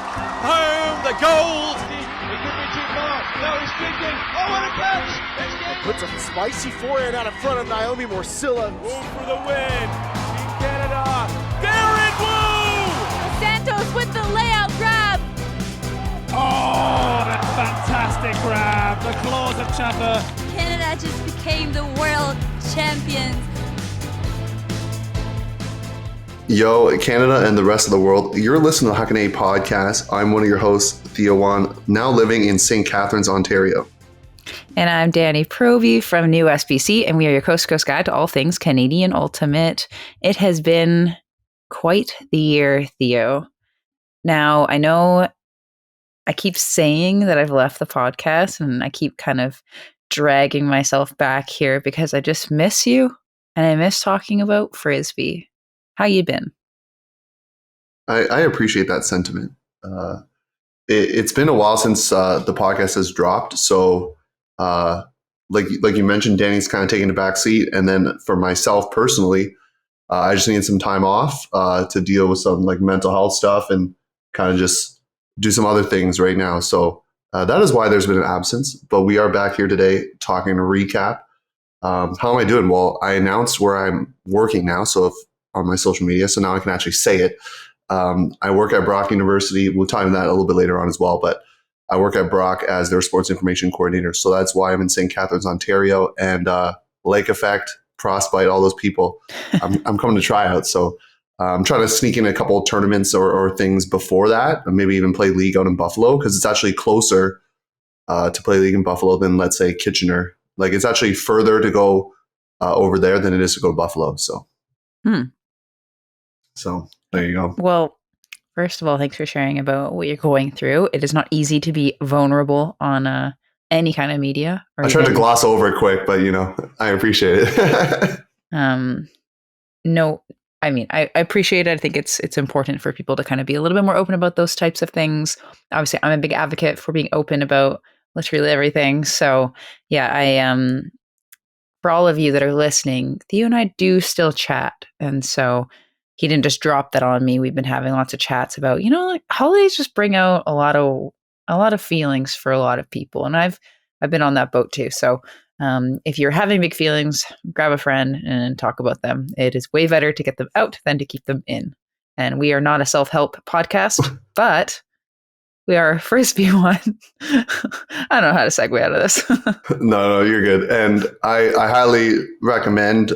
Home, the gold. He could be too far. No, he's kicking. Oh, what a catch! Puts a spicy forehand out in front of Naomi Morcilla. Wu for the win. Team Canada. Garrett Wu! Santos with the layout grab. Oh, that fantastic grab. The claws of Chaffer. Canada just became the world champions. Yo, Canada and the rest of the world, you're listening to Huckin Eh podcast. I'm one of your hosts, Theo Wan, now living in St. Catharines, Ontario. And I'm Danie Proby from New SBC, and we are your Coast to Coast guide to all things Canadian Ultimate. It has been quite the year, Theo. Now, I know I keep saying that I've left the podcast, and I keep kind of dragging myself back here because I just miss you, and I miss talking about Frisbee. How you been? I appreciate that sentiment. It's been a while since the podcast has dropped, so like you mentioned, Danny's kind of taking a back seat, and then for myself personally, I just need some time off to deal with some like mental health stuff and kind of just do some other things right now. So that is why there's been an absence, but we are back here today talking a recap. How am I doing? Well, I announced where I'm working now, so on my social media, so now I can actually say it. I work at Brock University. We'll talk about that a little bit later on as well, but I work at Brock as their sports information coordinator. So that's why I'm in St. Catharines, Ontario, and Lake Effect, Frostbite, all those people. I'm coming to try out. So I'm trying to sneak in a couple of tournaments or things before that, and maybe even play league out in Buffalo, because it's actually closer to play league in Buffalo than, let's say, Kitchener. Like, it's actually further to go over there than it is to go to Buffalo. So. So there you go. Well, first of all, thanks for sharing about what you're going through. It is not easy to be vulnerable on any kind of media. I tried to gloss over it quick, but I appreciate it. No, I mean, I appreciate it. I think it's important for people to kind of be a little bit more open about those types of things. Obviously, I'm a big advocate for being open about literally everything. So yeah, for all of you that are listening, Theo and I do still chat, and so he didn't just drop that on me. We've been having lots of chats about, like holidays just bring out a lot of feelings for a lot of people. And I've been on that boat too. So if you're having big feelings, grab a friend and talk about them. It is way better to get them out than to keep them in. And we are not a self-help podcast, but we are a Frisbee one. I don't know how to segue out of this. No, you're good. And I highly recommend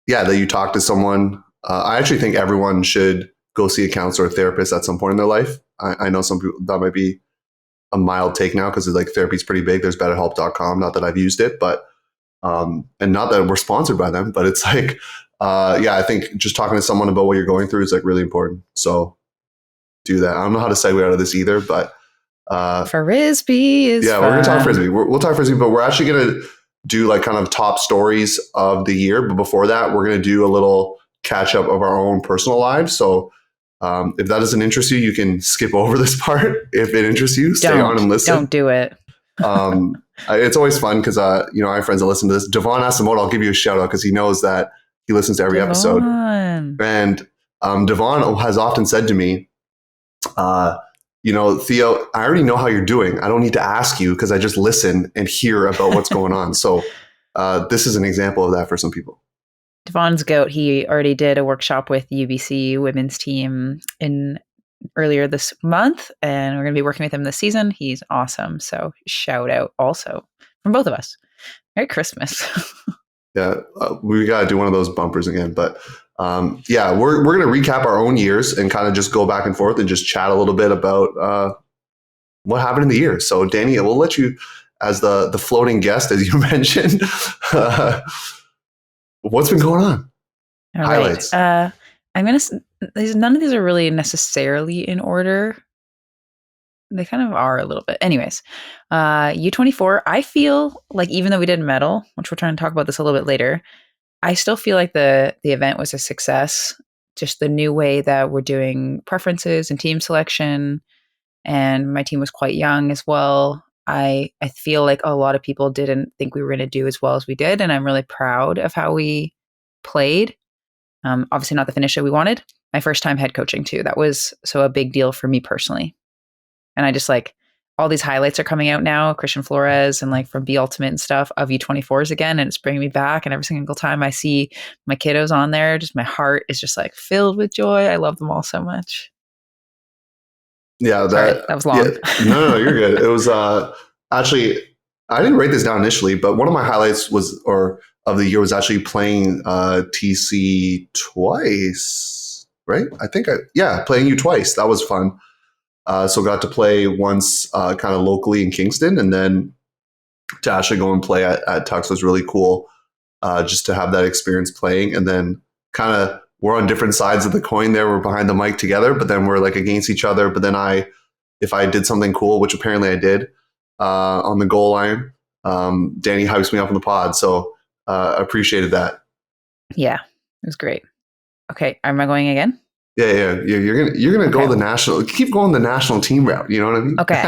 that you talk to someone. I actually think everyone should go see a counselor or therapist at some point in their life. I know some people, that might be a mild take now because like therapy is pretty big. There's betterhelp.com. Not that I've used it, but and not that we're sponsored by them, but it's like, I think just talking to someone about what you're going through is like really important. So do that. I don't know how to segue out of this either, but Frisbee is fun. We're going to talk Frisbee. We'll talk Frisbee, but we're actually going to do like kind of top stories of the year. But before that, we're going to do a little catch up of our own personal lives. So if that doesn't interest you, you can skip over this part. If it interests you, stay on and listen. Don't do it. It's always fun because, I have friends that listen to this. Devon Asamoah, I'll give you a shout out because he knows that he listens to every episode. And Devon has often said to me, Theo, I already know how you're doing. I don't need to ask you because I just listen and hear about what's going on. So this is an example of that for some people. Devon's goat. He already did a workshop with UBC women's team earlier this month, and we're going to be working with him this season. He's awesome. So shout out also from both of us. Merry Christmas. Yeah, we got to do one of those bumpers again. But we're going to recap our own years and kind of just go back and forth and just chat a little bit about what happened in the year. So, Danny, we'll let you, as the floating guest, as you mentioned, what's been going on? All Highlights. Right. I'm going to, none of these are really necessarily in order. They kind of are a little bit. Anyways, U24, I feel like even though we did medal, which we're trying to talk about this a little bit later, I still feel like the event was a success. Just the new way that we're doing preferences and team selection. And my team was quite young as well. I feel like a lot of people didn't think we were going to do as well as we did. And I'm really proud of how we played. Obviously not the finish that we wanted, my first time head coaching too. That was so a big deal for me personally. And I just like all these highlights are coming out now, Christian Flores and like from B Ultimate and stuff of U24s again. And it's bringing me back. And every single time I see my kiddos on there, just my heart is just like filled with joy. I love them all so much. Yeah, Sorry, that was long. Yeah, no, you're good. It was actually, I didn't write this down initially, but one of my highlights of the year was actually playing TC twice, right? Playing you twice. That was fun. So got to play once kind of locally in Kingston, and then to actually go and play at Tux was really cool. Just to have that experience playing, and then kind of we're on different sides of the coin there. We're behind the mic together, but then we're like against each other. But then if I did something cool, which apparently I did on the goal line, Danny hypes me up in the pod. So appreciated that. Yeah, it was great. Okay, am I going again? Yeah. You're gonna go the national. Keep going the national team route. You know what I mean? Okay.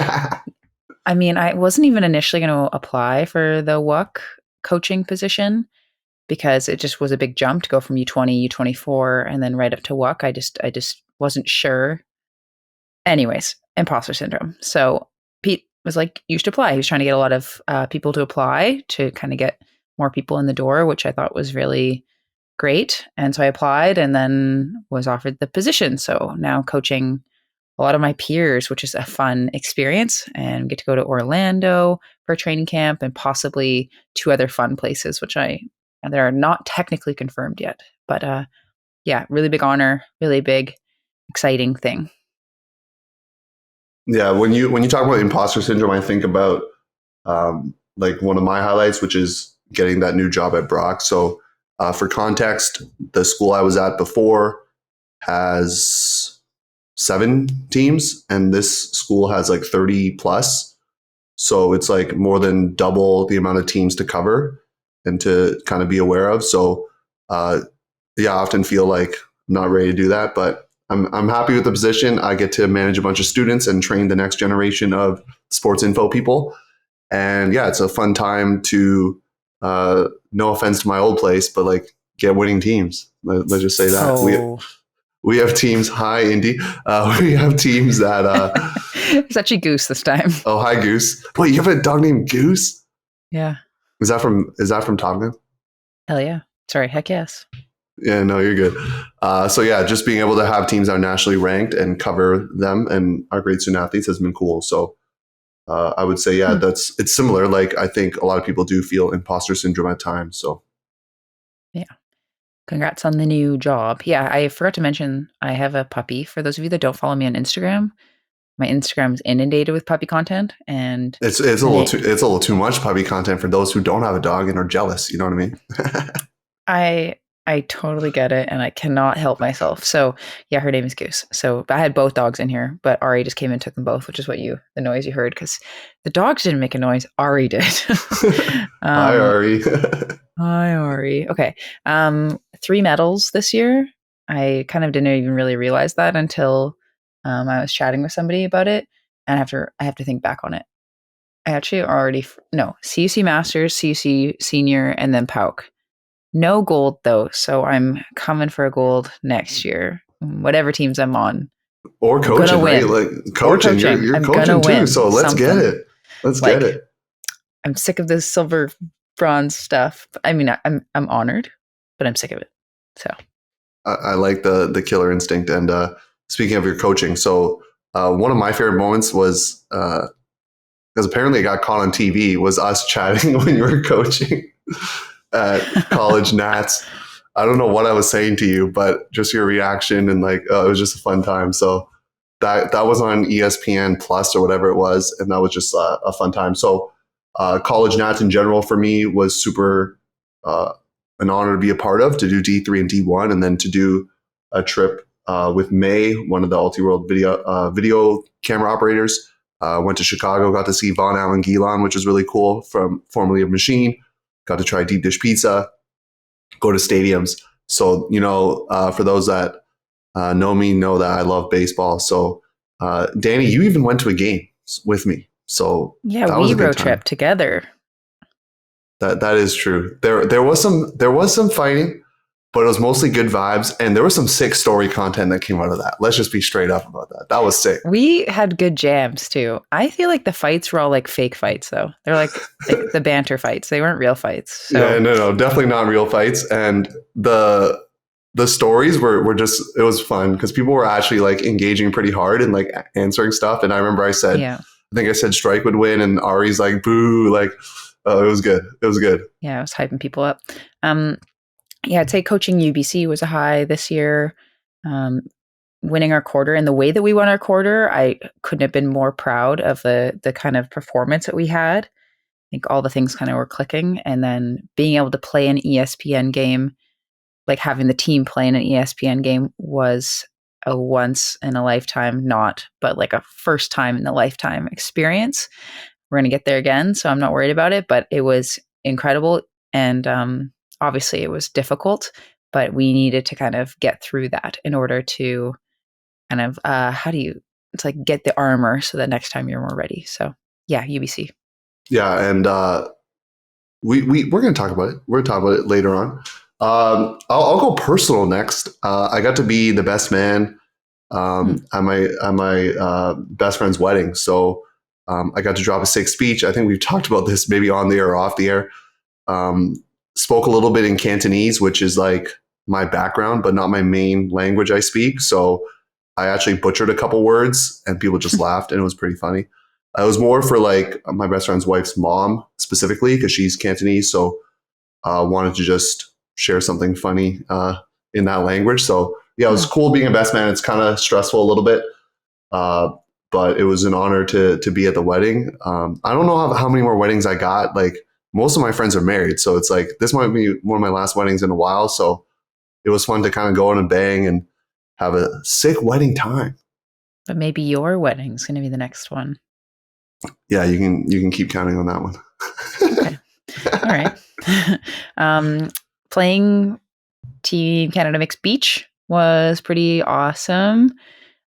I mean, I wasn't even initially going to apply for the WUC coaching position because it just was a big jump to go from U20, U24, and then right up to WUC. I just wasn't sure. Anyways, imposter syndrome. So Pete was like, "You should apply." He was trying to get a lot of people to apply to kind of get more people in the door, which I thought was really great. And so I applied and then was offered the position. So now coaching a lot of my peers, which is a fun experience, and get to go to Orlando for a training camp and possibly 2 other fun places, which they're not technically confirmed yet. But really big honor, really big, exciting thing. Yeah, when you talk about imposter syndrome, I think about like one of my highlights, which is getting that new job at Brock. So for context, the school I was at before has 7 teams, and this school has like 30 plus. So it's like more than double the amount of teams to cover and to kind of be aware of. So I often feel like I'm not ready to do that, but I'm happy with the position. I get to manage a bunch of students and train the next generation of sports info people. And yeah, it's a fun time to, no offense to my old place, but like get winning teams. Let's just say that. Oh. We have teams. Hi, Indy. We have teams that. It's actually Goose this time. Oh, hi, Goose. Wait, you have a dog named Goose? Yeah. Is that from Top Gun? Hell yeah. Sorry. Heck yes. Yeah, no, you're good. So yeah, just being able to have teams that are nationally ranked and cover them and our great student athletes has been cool. So I would say, yeah, it's similar. Like I think a lot of people do feel imposter syndrome at times. So yeah. Congrats on the new job. Yeah, I forgot to mention I have a puppy. For those of you that don't follow me on Instagram, my Instagram is inundated with puppy content, and it's a little too much puppy content for those who don't have a dog and are jealous. You know what I mean? I totally get it, and I cannot help myself. So yeah, her name is Goose. So I had both dogs in here, but Ari just came and took them both, which is the noise you heard, because the dogs didn't make a noise. Ari did. Hi, Ari. Hi, Ari. Okay. 3 medals this year. I kind of didn't even really realize that until I was chatting with somebody about it, and I have to think back on it. I actually CUC Masters, CUC Senior, and then PAUC. No gold though, so I'm coming for a gold next year. Whatever teams I'm on. Or coaching, right? Like coaching. You're coaching too, so let's get it. Let's get it. I'm sick of this silver bronze stuff. I mean, I'm honored, but I'm sick of it. So I like the killer instinct. And speaking of your coaching, so one of my favorite moments was because apparently it got caught on TV, was us chatting when you were coaching at College Nats. I don't know what I was saying to you, but just your reaction and like, it was just a fun time. So that was on ESPN Plus or whatever it was. And that was just a fun time. So College Nats in general for me was super an honor to be a part of, to do D3 and D1, and then to do a trip with May, one of the Ulti-World video camera operators. Went to Chicago, got to see Von Allen Gilon, which was really cool, from formerly of Machine. Got to try deep dish pizza, go to stadiums. So, for those that know me, know that I love baseball. So, Danny, you even went to a game with me. So yeah, we road trip together. That is true. There was some fighting, but it was mostly good vibes. And there was some sick story content that came out of that. Let's just be straight up about that. That was sick. We had good jams too. I feel like the fights were all like fake fights though. They're like the banter fights. They weren't real fights. So. Yeah, no, definitely not real fights. And the stories were just, it was fun because people were actually like engaging pretty hard and like answering stuff. And I remember I said, I think I said Strike would win, and Ari's like, boo, like, oh, it was good. It was good. Yeah, I was hyping people up. Yeah, I'd say coaching UBC was a high this year. Winning our quarter and the way that we won our quarter, I couldn't have been more proud of the kind of performance that we had. I think all the things kind of were clicking, and then being able to play an ESPN game, like having the team play in an ESPN game, was a once in a lifetime, but like a first time in a lifetime experience. We're going to get there again, so I'm not worried about it, but it was incredible. And obviously it was difficult, but we needed to kind of get through that in order to kind of, it's like get the armor so that next time you're more ready. So yeah, UBC. Yeah, and we're going to talk about it. We're going to talk about it later on. I'll go personal next. I got to be the best man at my best friend's wedding. So I got to drop a sick speech. I think we've talked about this maybe on the air or off the air. Spoke a little bit in Cantonese, which is like my background, but not my main language I speak. So I actually butchered a couple words and people just laughed, and it was pretty funny. It was more for like my best friend's wife's mom specifically because she's Cantonese. So wanted to just share something funny in that language. So yeah, it was cool being a best man. It's kind of stressful a little bit, but it was an honor to be at the wedding. I don't know how many more weddings I got. Like most of my friends are married, so it's like this might be one of my last weddings in a while. So it was fun to kind of go in and bang and have a sick wedding time. But maybe your wedding's going to be the next one. Yeah, you can keep counting on that one. Okay. All right. Playing Team Canada Mixed Beach was pretty awesome.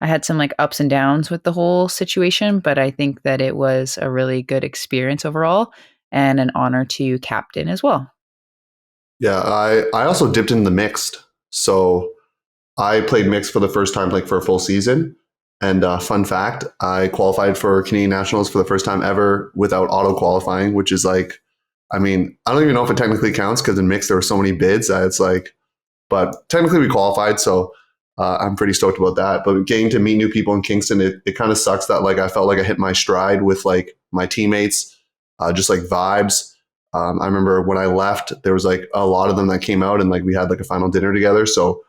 I had some like ups and downs with the whole situation, but I think that it was a really good experience overall and an honor to captain as well. Yeah, I also dipped in the mixed. So I played mixed for the first time, like for a full season. And fun fact, I qualified for Canadian Nationals for the first time ever without auto qualifying, which is like, I mean, I don't even know if it technically counts because in mixed there were so many bids that it's like, but technically we qualified. So I'm pretty stoked about that. But getting to meet new people in Kingston, it kind of sucks that like I felt like I hit my stride with like my teammates, just like vibes. I remember when I left, there was like a lot of them that came out and like we had like a final dinner together. So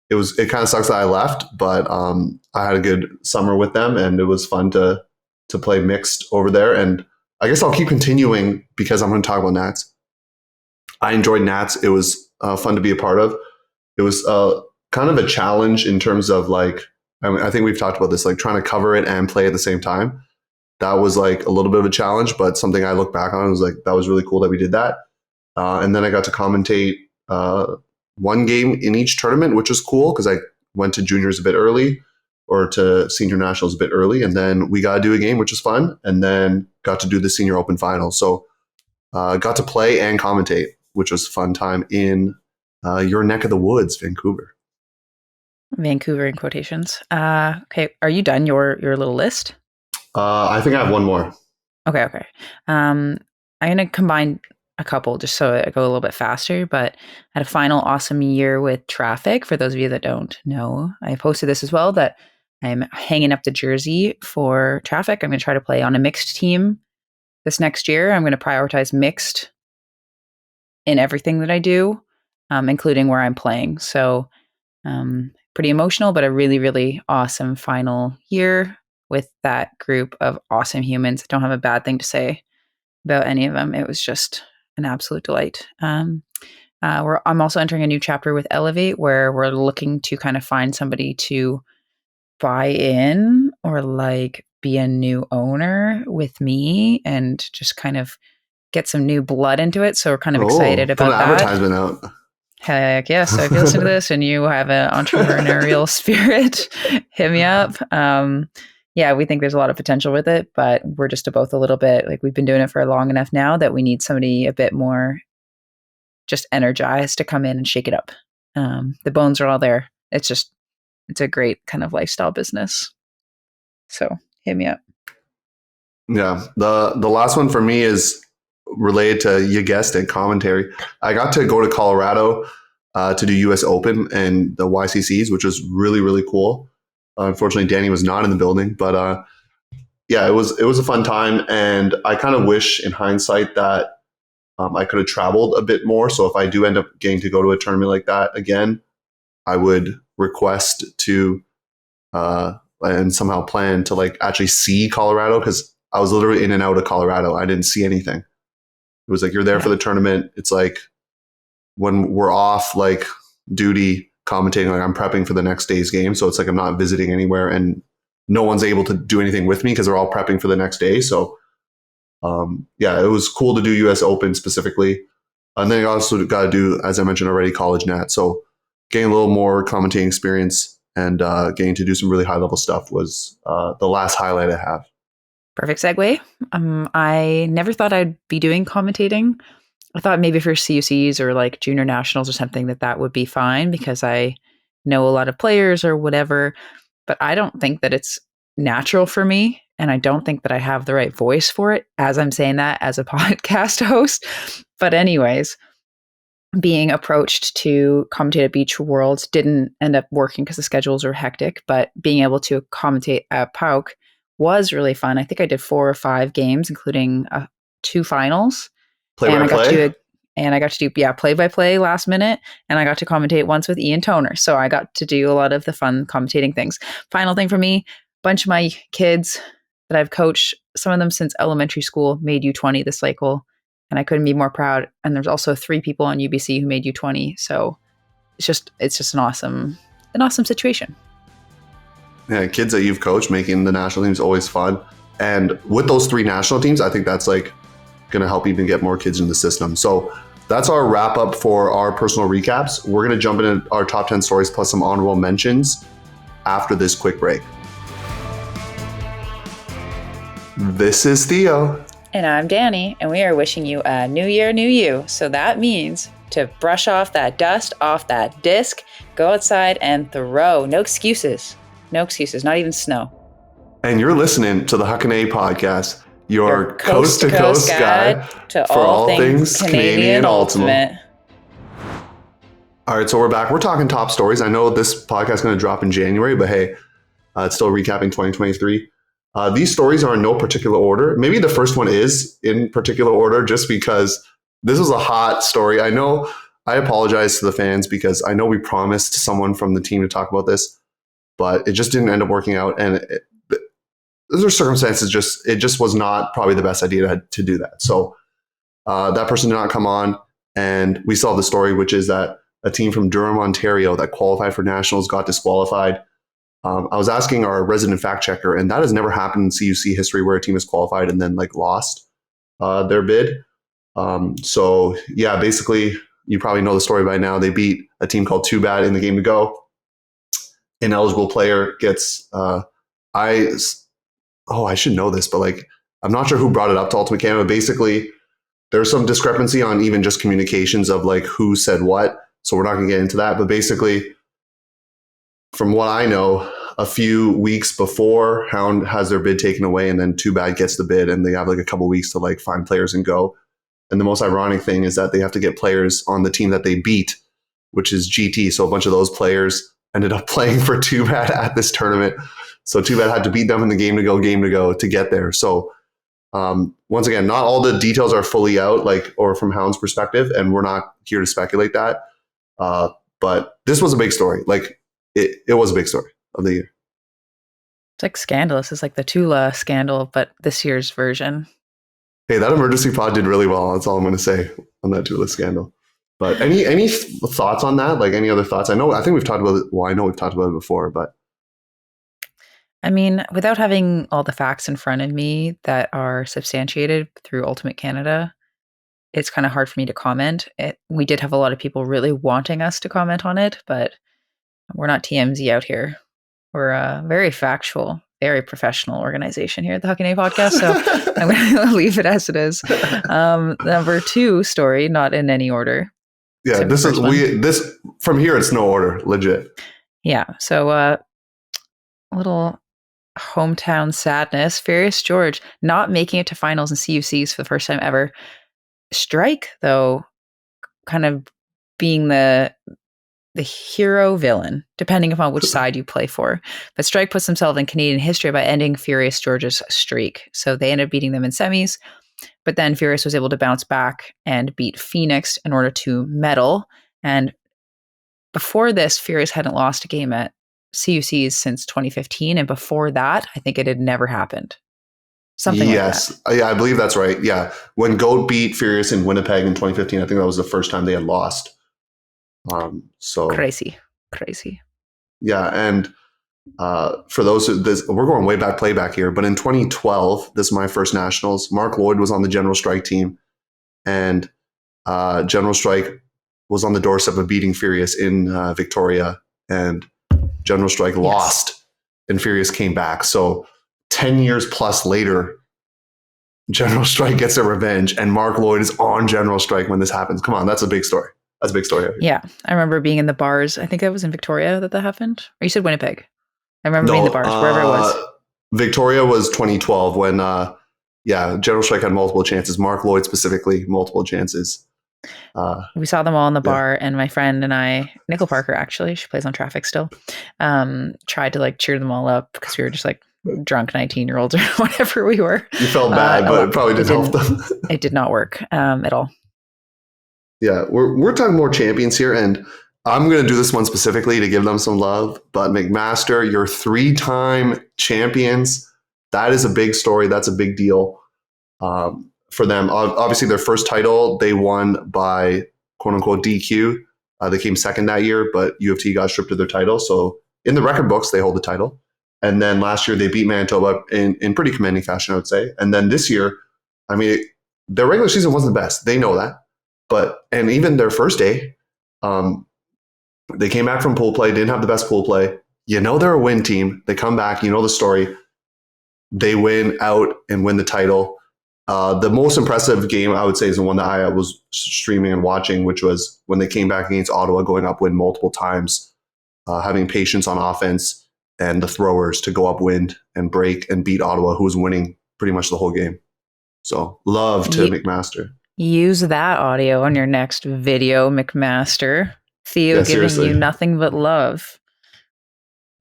it kind of sucks that I left, but I had a good summer with them and it was fun to play mixed over there. And I guess I'll keep continuing because I'm going to talk about Nats. I enjoyed Nats. It was fun to be a part of. It was kind of a challenge in terms of like, I think we've talked about this, like trying to cover it and play at the same time. That was like a little bit of a challenge, but something I look back on was like, that was really cool that we did that. And then I got to commentate one game in each tournament, which was cool because I went to juniors a bit early or to senior nationals a bit early. And then we got to do a game, which was fun. And then got to do the senior open final. So got to play and commentate, which was a fun time in your neck of the woods, Vancouver. Vancouver in quotations. Okay. Are you done your little list? I think I have one more. Okay. I'm going to combine a couple just so I go a little bit faster, but I had a final awesome year with Traffic. For those of you that don't know, I posted this as well that I'm hanging up the jersey for Traffic. I'm going to try to play on a mixed team this next year. I'm going to prioritize mixed in everything that I do, including where I'm playing. So pretty emotional, but a really, really awesome final year with that group of awesome humans. I don't have a bad thing to say about any of them. It was just an absolute delight. I'm also entering a new chapter with Elevate where we're looking to kind of find somebody to buy in or like be a new owner with me and just kind of get some new blood into it. So we're kind of excited about that. Advertisement out. Heck yes. So if you listen to this and you have an entrepreneurial spirit, hit me up. Yeah, we think there's a lot of potential with it, but we're just both a little bit like we've been doing it for long enough now that we need somebody a bit more just energized to come in and shake it up. The bones are all there. It's a great kind of lifestyle business. So hit me up. Yeah. The last one for me is related to, you guessed it, commentary. I got to go to Colorado to do US Open and the YCCs, which was really, really cool. Unfortunately, Danny was not in the building, but yeah, it was a fun time. And I kind of wish in hindsight that I could have traveled a bit more. So if I do end up getting to go to a tournament like that again, I would request to and somehow plan to like actually see Colorado, because I was literally in and out of Colorado. I didn't see anything. It was like, you're there for the tournament. It's like when we're off like duty commentating, like I'm prepping for the next day's game. So it's like I'm not visiting anywhere and no one's able to do anything with me because they're all prepping for the next day. So yeah, it was cool to do US Open specifically. And then I also got to do, as I mentioned already, College Nat. So getting a little more commentating experience and getting to do some really high level stuff was the last highlight I have. Perfect segue. I never thought I'd be doing commentating. I thought maybe for CUCs or like junior nationals or something that would be fine because I know a lot of players or whatever, but I don't think that it's natural for me. And I don't think that I have the right voice for it, as I'm saying that as a podcast host. But anyways, being approached to commentate at Beach Worlds didn't end up working because the schedules were hectic, but being able to commentate at PAUC was really fun. I think I did 4 or 5 games, including 2 finals. Play by play? And I got to do play-by-play last minute, and I got to commentate once with Ian Toner. So I got to do a lot of the fun commentating things. Final thing for me, bunch of my kids that I've coached, some of them since elementary school, made U20 this cycle, and I couldn't be more proud. And there's also 3 people on UBC who made U20. So it's just an awesome situation. Yeah, kids that you've coached making the national team is always fun. And with those 3 national teams, I think that's like going to help even get more kids in the system. So that's our wrap up for our personal recaps. We're going to jump into our top 10 stories plus some honorable mentions after this quick break. This is Theo. And I'm Danie, and we are wishing you a new year, new you. So that means to brush off that dust off that disc, go outside and throw. No excuses. No excuses, not even snow. And you're listening to the Huckin Eh podcast, your coast-to-coast guide to for all things Canadian Ultimate. All right, so we're back. We're talking top stories. I know this podcast is going to drop in January, but hey, it's still recapping 2023. These stories are in no particular order. Maybe the first one is in particular order just because this was a hot story. I know I apologize to the fans because I know we promised someone from the team to talk about this, but it just didn't end up working out. And those are circumstances, it just was not probably the best idea to do that. So that person did not come on, and we saw the story, which is that a team from Durham, Ontario that qualified for nationals got disqualified. I was asking our resident fact checker, and that has never happened in CUC history where a team has qualified and then like lost their bid. So yeah, basically you probably know the story by now. They beat a team called Too Bad in the game to go. An eligible player gets I should know this, but like I'm not sure who brought it up to Ultimate Canada. Basically, there's some discrepancy on even just communications of like who said what. So we're not going to get into that. But basically, from what I know, a few weeks before, Hound has their bid taken away, and then Too Bad gets the bid, and they have like a couple weeks to like find players and go. And the most ironic thing is that they have to get players on the team that they beat, which is GT. So a bunch of those players ended up playing for Too Bad at this tournament. So Too Bad had to beat them in the game to go to get there. So once again, not all the details are fully out, like, or from Hound's perspective, and we're not here to speculate that. But this was a big story. Like it was a big story of the year. It's like scandalous. It's like the Tula scandal, but this year's version. Hey, that emergency pod did really well. That's all I'm going to say on that Tula scandal. But any thoughts on that? Like any other thoughts? I think we've talked about it. Well, I know we've talked about it before, but. I mean, without having all the facts in front of me that are substantiated through Ultimate Canada, it's kind of hard for me to comment. We did have a lot of people really wanting us to comment on it, but we're not TMZ out here. We're a very factual, very professional organization here at the Huckin Eh podcast, so I'm going to leave it as it is. Number 2 story, not in any order. Yeah, this from here. It's no order, legit. Yeah. So a little hometown sadness. Furious George not making it to finals and CUCs for the first time ever. Strike, though, kind of being the hero villain, depending upon which side you play for. But Strike puts himself in Canadian history by ending Furious George's streak. So they ended up beating them in semis, but then Furious was able to bounce back and beat Phoenix in order to medal. And before this, Furious hadn't lost a game at CUCs since 2015. And before that, I think it had never happened. Something like that. Yeah, I believe that's right. Yeah. When Goat beat Furious in Winnipeg in 2015, I think that was the first time they had lost. So crazy. Yeah. And for those we're going way back playback here, but in 2012, this is my first nationals. Mark Lloyd was on the General Strike team, and General Strike was on the doorstep of beating Furious in Victoria, and General Strike lost, and Furious came back. So 10 years plus later, General Strike gets their revenge, and Mark Lloyd is on General Strike when this happens. Come on, that's a big story. That's a big story. Yeah, I remember being in the bars. I think that was in Victoria that happened. Or you said Winnipeg. I remember being in the bars, wherever it was. Victoria was 2012 when, General Strike had multiple chances. Mark Lloyd specifically, multiple chances. We saw them all in the bar, and my friend and I, Nicole Parker, actually, she plays on Traffic still, tried to like cheer them all up because we were just like drunk 19-year-olds or whatever we were. You felt bad, but it probably didn't help them. It did not work at all. Yeah, we're talking more champions here, and I'm going to do this one specifically to give them some love. But McMaster, you're 3-time champions. That is a big story. That's a big deal for them. Obviously, their first title, they won by quote-unquote DQ. They came second that year, but U of T got stripped of their title. So in the record books, they hold the title. And then last year, they beat Manitoba in pretty commanding fashion, I would say. And then this year, I mean, their regular season wasn't the best. They know that. And even their first day, they came back from pool play, didn't have the best pool play. You know they're a win team. They come back, you know the story. They win out and win the title. The most impressive game, I would say, is the one that I was streaming and watching, which was when they came back against Ottawa, going upwind multiple times, having patience on offense and the throwers to go upwind and break and beat Ottawa, who was winning pretty much the whole game. So love to McMaster. Use that audio on your next video, McMaster. Theo giving you nothing but love.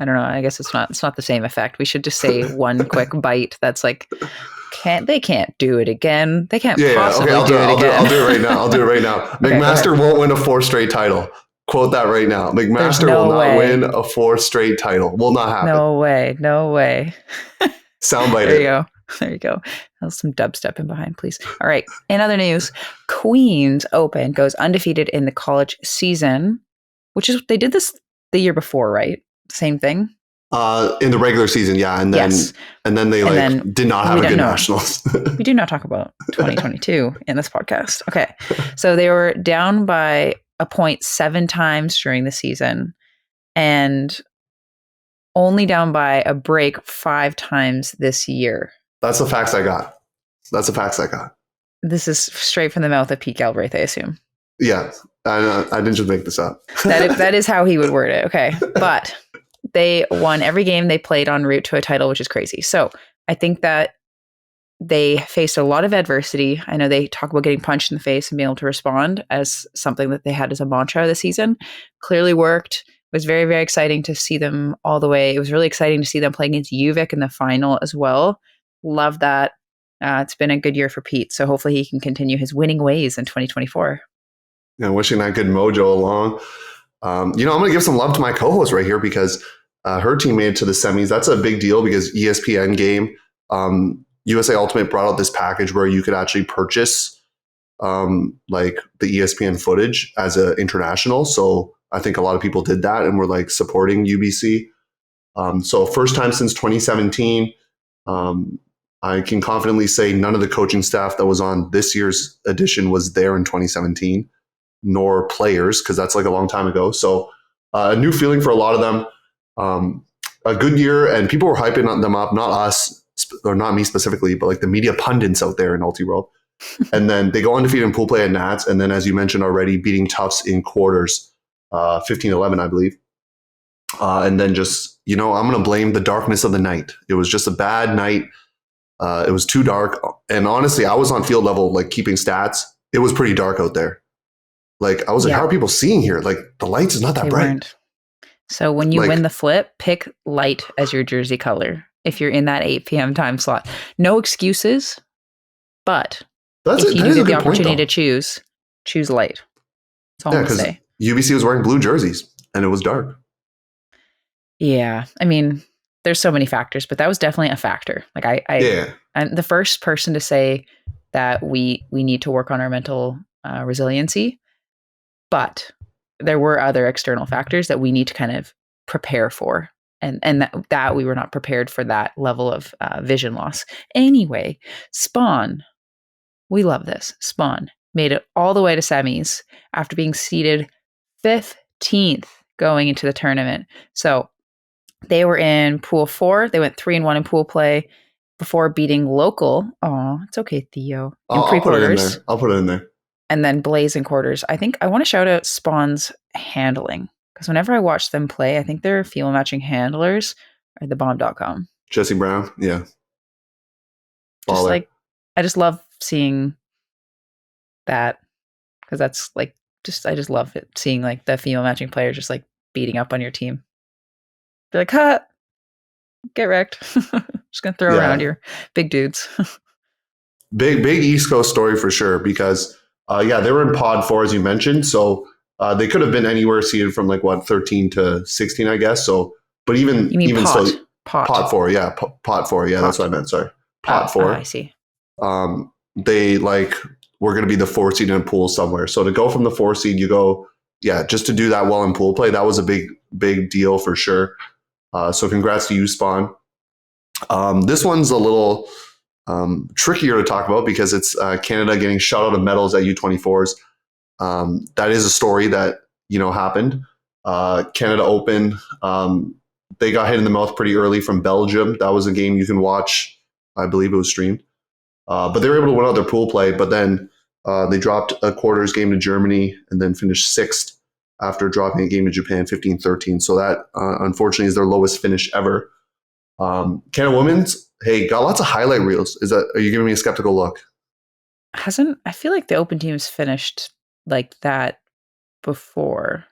I don't know. I guess it's not the same effect. We should just say one quick bite. That's like, they can't do it again. They can't possibly do it again. I'll do it right now. McMaster won't win a 4th straight title. Quote that right now. McMaster will not win a 4th straight title. Will not happen. No way. Soundbite it. There you go. Some dubstep in behind, please. All right. In other news, Queen's Open goes undefeated in the college season, which is they did this the year before, right? Same thing. In the regular season, yeah, and then they did not have a good nationals. We do not talk about 2022 in this podcast. Okay, so they were down by a point 7 times during the season, and only down by a break 5 times this year. That's the facts I got. This is straight from the mouth of Pete Galbraith, I assume. Yeah, I didn't just make this up. that is how he would word it. Okay, but they won every game they played en route to a title, which is crazy. So I think that they faced a lot of adversity. I know they talk about getting punched in the face and being able to respond as something that they had as a mantra this season. Clearly worked. It was very, very exciting to see them all the way. It was really exciting to see them play against UVic in the final as well. Love that. It's been a good year for Pete, so hopefully he can continue his winning ways in 2024. Yeah, wishing that good mojo along. I'm going to give some love to my co-host right here because her team made it to the semis. That's a big deal because ESPN game, USA Ultimate brought out this package where you could actually purchase like the ESPN footage as an international. So I think a lot of people did that and were like supporting UBC. So first time since 2017. I can confidently say none of the coaching staff that was on this year's edition was there in 2017, nor players, because that's like a long time ago. So a new feeling for a lot of them. A good year, and people were hyping them up, not us, or not me specifically, but like the media pundits out there in Ulti World. And then they go undefeated in pool play at Nats. And then, as you mentioned already, beating Tufts in quarters, 15-11, I believe. And then just, I'm going to blame the darkness of the night. It was just a bad night. It was too dark. And honestly, I was on field level, like keeping stats. It was pretty dark out there. Like, I was like, how are people seeing here? Like, the lights is not that bright. Weren't. So when you win the flip, pick light as your jersey color if you're in that 8 p.m. time slot. No excuses, but if you do get the opportunity to choose light. That's all I'm going to say. UBC was wearing blue jerseys, and it was dark. Yeah. I mean, there's so many factors, but that was definitely a factor. Like I'm the first person to say that we need to work on our mental resiliency, but there were other external factors that we need to kind of prepare for. And that we were not prepared for that level of vision loss. Anyway, Spawn, we love this. Spawn made it all the way to semis after being seeded 15th going into the tournament. So they were in pool 4. They went 3-1 in pool play before beating local. Oh, it's okay, Theo. In pre-quarters. I'll put it in there. And then Blaze in quarters. I think I want to shout out Spawn's handling. Because whenever I watch them play, I think their field matching handlers are thebomb.com. Jesse Brown, yeah. Just I just love seeing that. Because that's like, I just love it. Seeing like the female matching players just like beating up on your team. They're like, cut, get wrecked. Just going to throw around your big dudes. Big East Coast story for sure. Because, they were in pod 4, as you mentioned. So, they could have been anywhere seeded from 13 to 16, I guess. So, but even pot? So, pot 4, yeah, pot 4, yeah, that's what I meant. Sorry, pot 4. I see. They were going to be the 4 seed in a pool somewhere. So to go from the 4 seed, you go, just to do that well in pool play, that was a big deal for sure. So congrats to you, Spawn. This one's a little trickier to talk about because it's Canada getting shut out of medals at U24s. That is a story that, happened. Canada Open, they got hit in the mouth pretty early from Belgium. That was a game you can watch. I believe it was streamed. But they were able to win out their pool play. But then they dropped a quarters game to Germany and then finished 6th after dropping a game to Japan 15-13. So that, unfortunately, is their lowest finish ever. Canada Women's, got lots of highlight reels. Are you giving me a skeptical look? I feel like the Open teams finished like that before.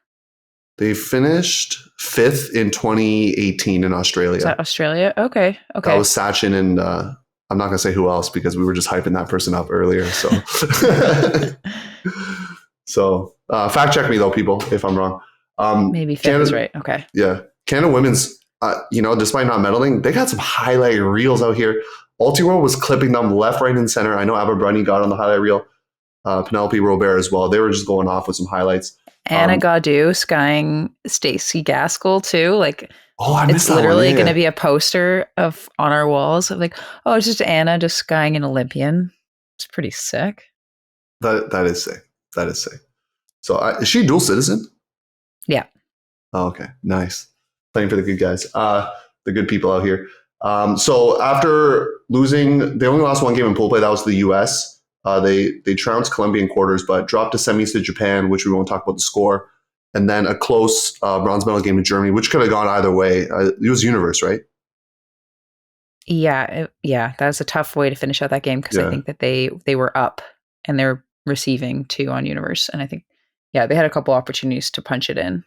They finished 5th in 2018 in Australia. Is that Australia? Okay. That was Sachin and I'm not going to say who else because we were just hyping that person up earlier. So, fact check me though, people, if I'm wrong. Maybe 5th is right. Okay. Yeah. Canada Women's, despite not medaling, they got some highlight reels out here. Ultiworld was clipping them left, right, and center. I know Abba Brunny got on the highlight reel. Penelope Robert as well. They were just going off with some highlights. Anna Gaudu skying Stacey Gaskell too. I missed it's literally going to be a poster on our walls of it's just Anna just skying an Olympian. It's pretty sick. That is sick. That is sick. So is she a dual citizen? Yeah. Oh, okay. Nice. Playing for the good guys. The good people out here. So after losing, they only lost one game in pool play. That was the U.S. They trounced Colombia in quarters, but dropped to semis to Japan, which we won't talk about the score. And then a close bronze medal game in Germany, which could have gone either way. It was Universe, right? Yeah. That was a tough way to finish out that game because I think that they were up and they're receiving 2 on Universe. And I think, they had a couple opportunities to punch it in.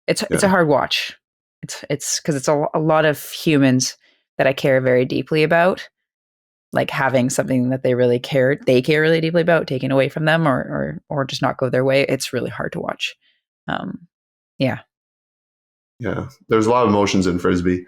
It's a hard watch. It's because it's a lot of humans that I care very deeply about. Having something that they care really deeply about taken away from them or just not go their way. It's really hard to watch. Yeah. There's a lot of emotions in Frisbee,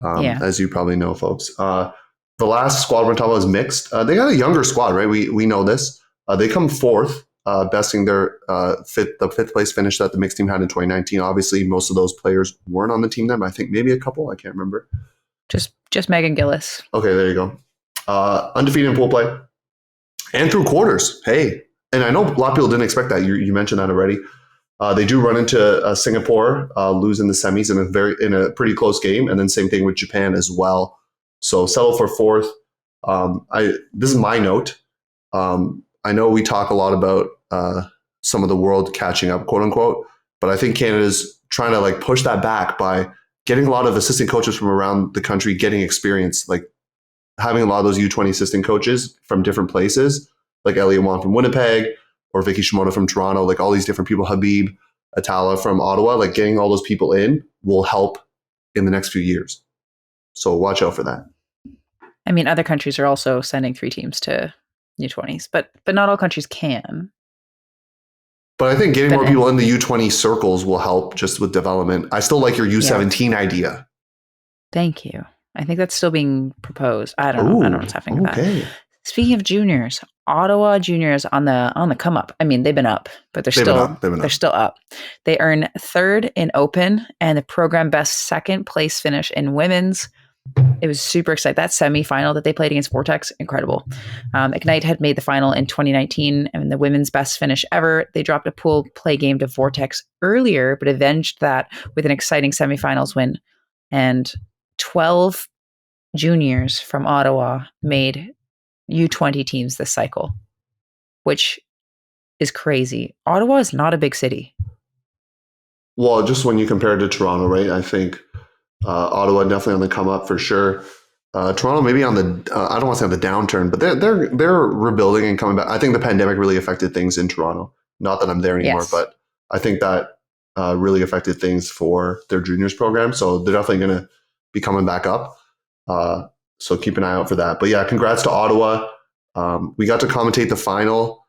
as you probably know, folks. The last squad we're talking about is mixed. They got a younger squad, right? We know this. They come 4th, besting their the 5th place finish that the mixed team had in 2019. Obviously, most of those players weren't on the team then. I think maybe a couple. I can't remember. Just Megan Gillis. Okay, there you go. Undefeated in pool play and through quarters. And I know a lot of people didn't expect that. You mentioned that already. They do run into Singapore, lose in the semis in a pretty close game, and then same thing with Japan as well. So settle for 4th. This is my note. I know we talk a lot about some of the world catching up, quote unquote, but I think Canada's trying to like push that back by getting a lot of assistant coaches from around the country getting experience, like having a lot of those U20 assistant coaches from different places, like Elliot Wan from Winnipeg or Vicky Shimoda from Toronto, like all these different people, Habib Atala from Ottawa, like getting all those people in will help in the next few years. So watch out for that. I mean, other countries are also sending 3 teams to U20s, but not all countries can. But I think getting more people in the U20 circles will help just with development. I still like your U17 idea. Thank you. I think that's still being proposed. I don't know. I don't know what's happening with that. Speaking of juniors, Ottawa juniors on the come up. I mean, they've been up, but they're still up. They earn 3rd in Open and the program best 2nd place finish in women's. It was super exciting. That semifinal that they played against Vortex, incredible. Ignite had made the final in 2019 and the women's best finish ever. They dropped a pool play game to Vortex earlier, but avenged that with an exciting semifinals win. And 12 juniors from Ottawa made U20 teams this cycle, which is crazy. Ottawa is not a big city. Well, just when you compare it to Toronto, right? I think Ottawa definitely on the come up for sure. Toronto maybe on the I don't want to say on the downturn, but they're rebuilding and coming back. I think the pandemic really affected things in Toronto. Not that I'm there anymore, but I think that really affected things for their juniors program. So they're definitely going to be coming back up. So keep an eye out for that. But yeah, congrats to Ottawa. We got to commentate the final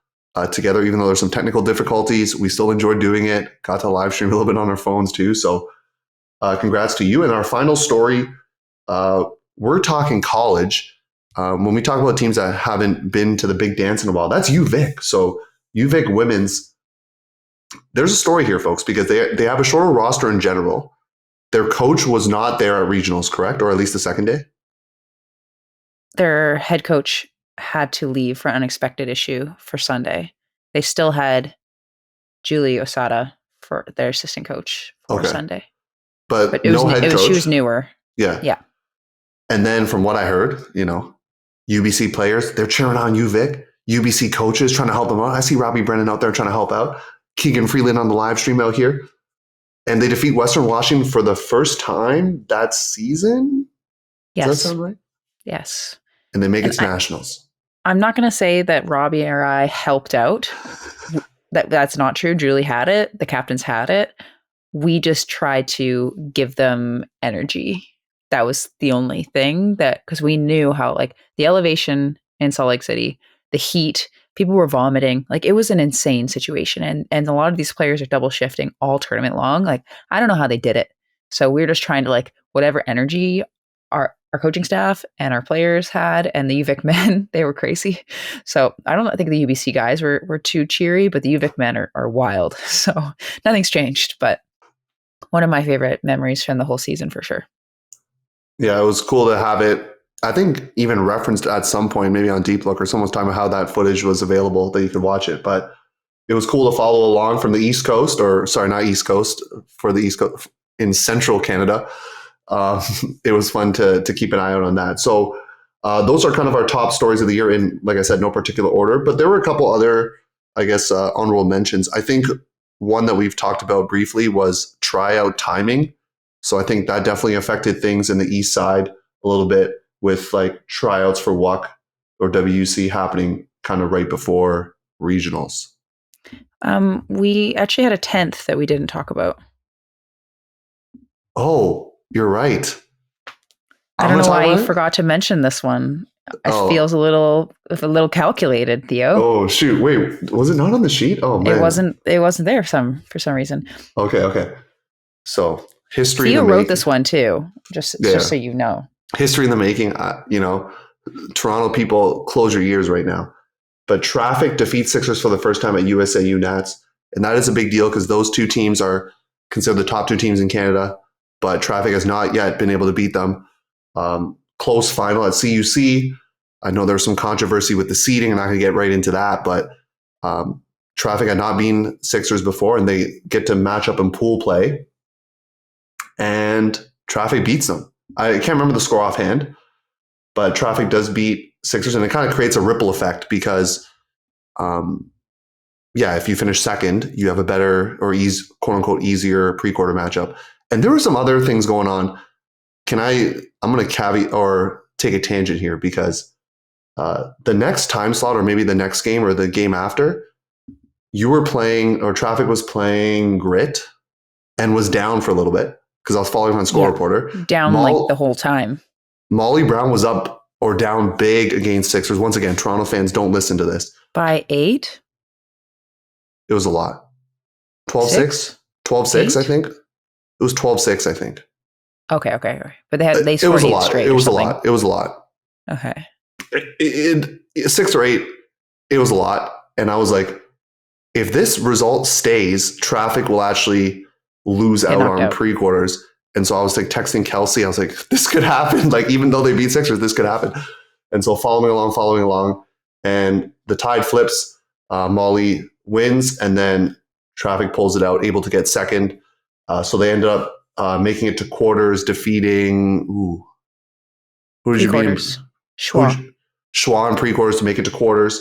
together, even though there's some technical difficulties. We still enjoyed doing it. Got to live stream a little bit on our phones too. So congrats to you. And our final story, we're talking college. When we talk about teams that haven't been to the big dance in a while, that's UVic. So UVic women's, there's a story here, folks, because they have a shorter roster in general. Their coach was not there at regionals, correct? Or at least the second day? Their head coach had to leave for an unexpected issue for Sunday. They still had Julie Osada for their assistant coach for Sunday. But no head coach? She was newer. Yeah. And then from what I heard, UBC players, they're cheering on UVic. UBC coaches trying to help them out. I see Robbie Brennan out there trying to help out. Keegan Freeland on the live stream out here. And they defeat Western Washington for the first time that season? Yes. Does that sound right? Yes. And they make it to nationals. I'm not going to say that Robbie or I helped out. That's not true. Julie had it. The captains had it. We just tried to give them energy. That was the only thing because we knew how the elevation in Salt Lake City, the heat, people were vomiting. It was an insane situation. And a lot of these players are double shifting all tournament long. I don't know how they did it. So we're just trying to whatever energy our coaching staff and our players had, and the UVic men, they were crazy. So I think the UBC guys were too cheery, but the UVic men are wild. So nothing's changed, but one of my favorite memories from the whole season for sure. Yeah, it was cool to have it. I think even referenced at some point, maybe on Deep Look, or someone was talking about how that footage was available, that you could watch it. But it was cool to follow along from the East Coast, or sorry, not East Coast, for the East Coast in central Canada. It was fun to keep an eye out on that. So those are kind of our top stories of the year in, like I said, no particular order. But there were a couple other, I guess, honorable mentions. I think one that we've talked about briefly was tryout timing. So I think that definitely affected things in the East Side a little bit with tryouts for WUC or WUC happening kind of right before regionals. We actually had a 10th that we didn't talk about. Oh, you're right. I don't know why you forgot to mention this one. It feels a little calculated, Theo. Oh shoot! Wait, was it not on the sheet? Oh man, it wasn't there for some reason. Okay. So history. Theo wrote this one too, just so you know. History in the making. Toronto people, close your ears right now. But Traffic defeats Sixers for the first time at USAU Nats, and that is a big deal because those two teams are considered the top 2 teams in Canada. But Traffic has not yet been able to beat them. Close final at CUC. I know there's some controversy with the seeding. I'm not going to get right into that, but Traffic had not been Sixers before, and they get to match up in pool play. And Traffic beats them. I can't remember the score offhand, but Traffic does beat Sixers, and it kind of creates a ripple effect because yeah, if you finish second, you have a better or quote unquote easier pre-quarter matchup. And there were some other things going on. I'm going to caveat or take a tangent here because the next time slot or maybe the next game or the game after, you were playing or Traffic was playing Grit and was down for a little bit because I was following on Score Reporter. Down like the whole time. Molly Brown was up or down big against Sixers. Once again, Toronto fans, don't listen to this. By 8? It was a lot. 12-6? 12-6, I think. It was 12-6, I think. Okay. But they scored 8 straight. It was a lot. It was a lot. Okay. 6 or 8, it was a lot. And I was like, if this result stays, Traffic will actually lose out on pre-quarters. And so I was like texting Kelsey. I was like, this could happen. Like, even though they beat Sixers, this could happen. And so following along. And the tide flips. Molly wins. And then Traffic pulls it out, able to get second. So they ended up making it to quarters, defeating... Who did you beat? Schwa in pre-quarters to make it to quarters.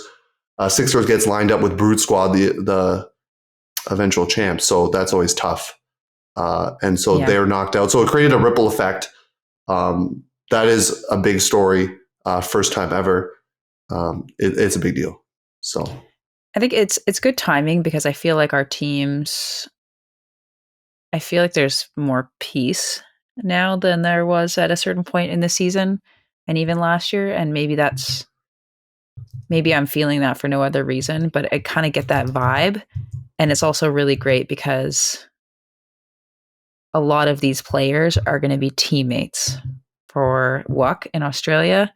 Sixers gets lined up with Brood Squad, the eventual champs. So that's always tough. And so they're knocked out. So it created a ripple effect. That is a big story. First time ever. It's a big deal. So I think it's good timing because I feel like our teams, I feel like there's more peace now than there was at a certain point in the season and even last year. And maybe I'm feeling that for no other reason, but I kind of get that vibe. And it's also really great because a lot of these players are going to be teammates for WUC in Australia.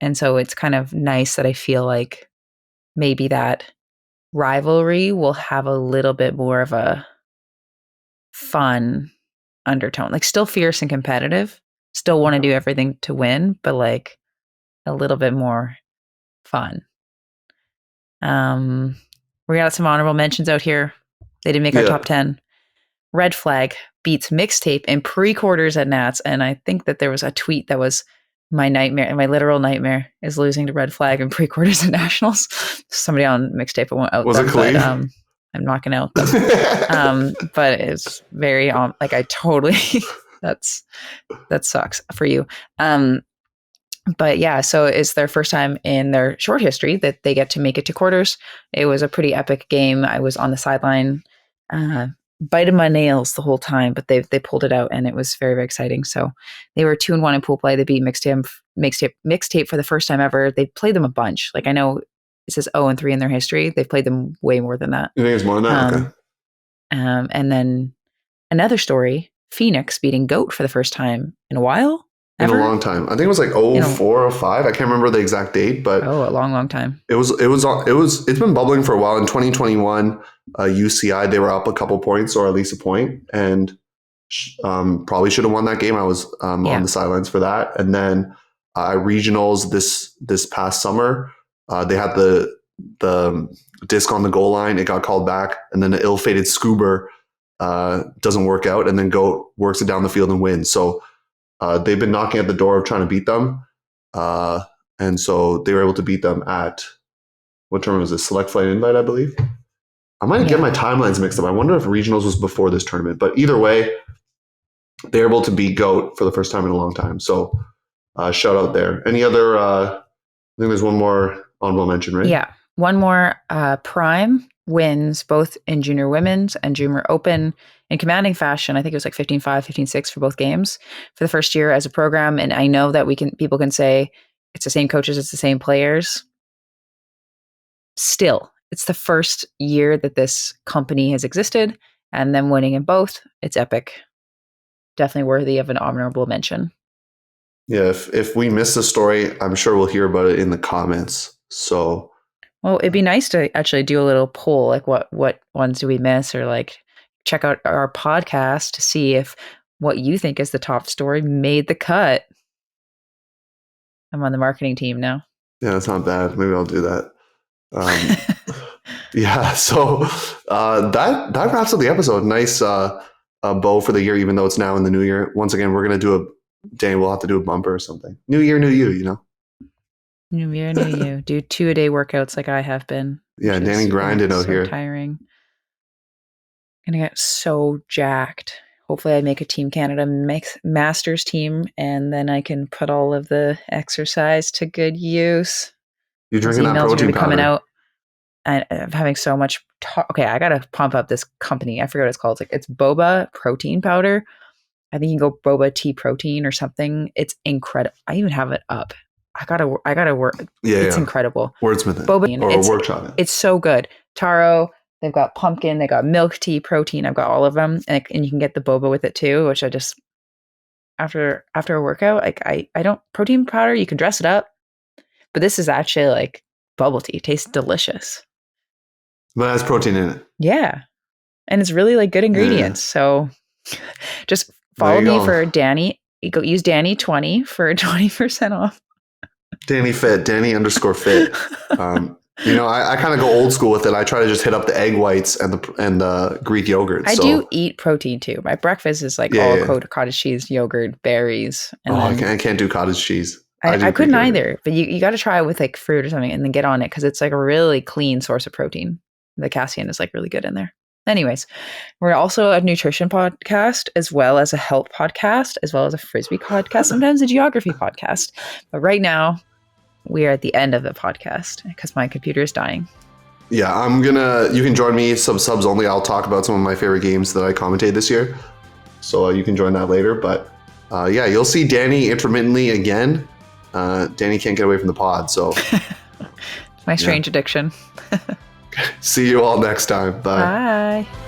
And so it's kind of nice that I feel like maybe that rivalry will have a little bit more of a fun undertone. Like still fierce and competitive, still want to do everything to win, but like a little bit more fun. We got some honorable mentions out here. They didn't make our top 10. Red Flag beats Mixtape in pre-quarters at Nats. And I think that there was a tweet that was my nightmare, my literal nightmare is losing to Red Flag in pre-quarters at Nationals. Somebody on Mixtape, I won't out was them, it clean? But, I'm not gonna out them. But it's very like I totally that sucks for you. But yeah, so it's their first time in their short history that they get to make it to quarters. It was a pretty epic game. I was on the sideline, biting my nails the whole time, but they pulled it out and it was very, very exciting. So they were 2-1 in pool play. They beat Mixtape for the first time ever. They played them a bunch. Like I know it says 0-3 in their history. They've played them way more than that. You think it's more than that? Okay. And then another story, Phoenix beating GOAT for the first time in a while. Ever? In a long time. I think it was like 04 or 05. I can't remember the exact date, but a long time. It's been bubbling for a while. In 2021, UCI, they were up a couple points or at least a point, and probably should have won that game. I was on the sidelines for that. And then regionals this past summer, they had the disc on the goal line. It got called back, and then the ill-fated Scuba doesn't work out, and then GOAT works it down the field and wins. So they've been knocking at the door of trying to beat them. And so they were able to beat them at, what tournament was this? Select Flight Invite, I believe. I might get my timelines mixed up. I wonder if regionals was before this tournament. But either way, they're able to beat GOAT for the first time in a long time. So shout out there. Any other, I think there's one more honorable mention, right? Yeah. One more. Prime wins both in junior women's and junior open in commanding fashion. I think it was like 15-5, 15-6 for both games for the first year as a program. And I know that people can say it's the same coaches, it's the same players. Still, it's the first year that this company has existed, and them winning in both, it's epic. Definitely worthy of an honorable mention. Yeah, if we miss the story, I'm sure we'll hear about it in the comments. So, well, it'd be nice to actually do a little poll, like what ones do we miss, or like check out our podcast to see if what you think is the top story made the cut. I'm on the marketing team now. Yeah, that's not bad. Maybe I'll do that. Yeah, so that wraps up the episode. Nice bow for the year, even though it's now in the new we're going to do Danny, we'll have to do a bumper or something. New year, new you, you know? New year, new you. Do 2-a-day workouts like I have been. Yeah, which is Danny grinded out so here. tiring. Gonna get so jacked. Hopefully I make a Team Canada Masters team, and then I can put all of the exercise to good use. You're Those drinking that emails are protein gonna be coming powder. out. And I'm having so much okay, I gotta pump up this company. I forget what it's called. It's boba protein powder. I think you can go boba tea protein or something. It's incredible. I even have it up. I gotta work. Yeah, It's yeah. incredible. Wordsmith it. Boba, Or it's, workshop it. It's so good. Taro, they've got pumpkin, they got milk tea protein. I've got all of them, and you can get the boba with it too. Which I just after a workout, like I don't protein powder. You can dress it up, but this is actually like bubble tea. It tastes delicious. But it has protein in it. Yeah. And it's really like good ingredients. So just follow me for Danie. You go use Danie20 for 20% off. Danny Fit, Danny_fit. I kind of go old school with it. I try to just hit up the egg whites and the Greek yogurt. I do eat protein too. My breakfast is like cottage cheese, yogurt, berries. And I can't do cottage cheese. I couldn't either, but you got to try it with like fruit or something and then get on it because it's like a really clean source of protein. The casein is like really good in there. Anyways, we're also a nutrition podcast as well as a health podcast, as well as a frisbee podcast, sometimes a geography podcast. But right now, we are at the end of the podcast because my computer is dying. Yeah, you can join me subs only. I'll talk about some of my favorite games that I commentated this year. So you can join that later. But yeah, you'll see Danny intermittently again. Danny can't get away from the pod. So my strange addiction. See you all next time. Bye. Bye.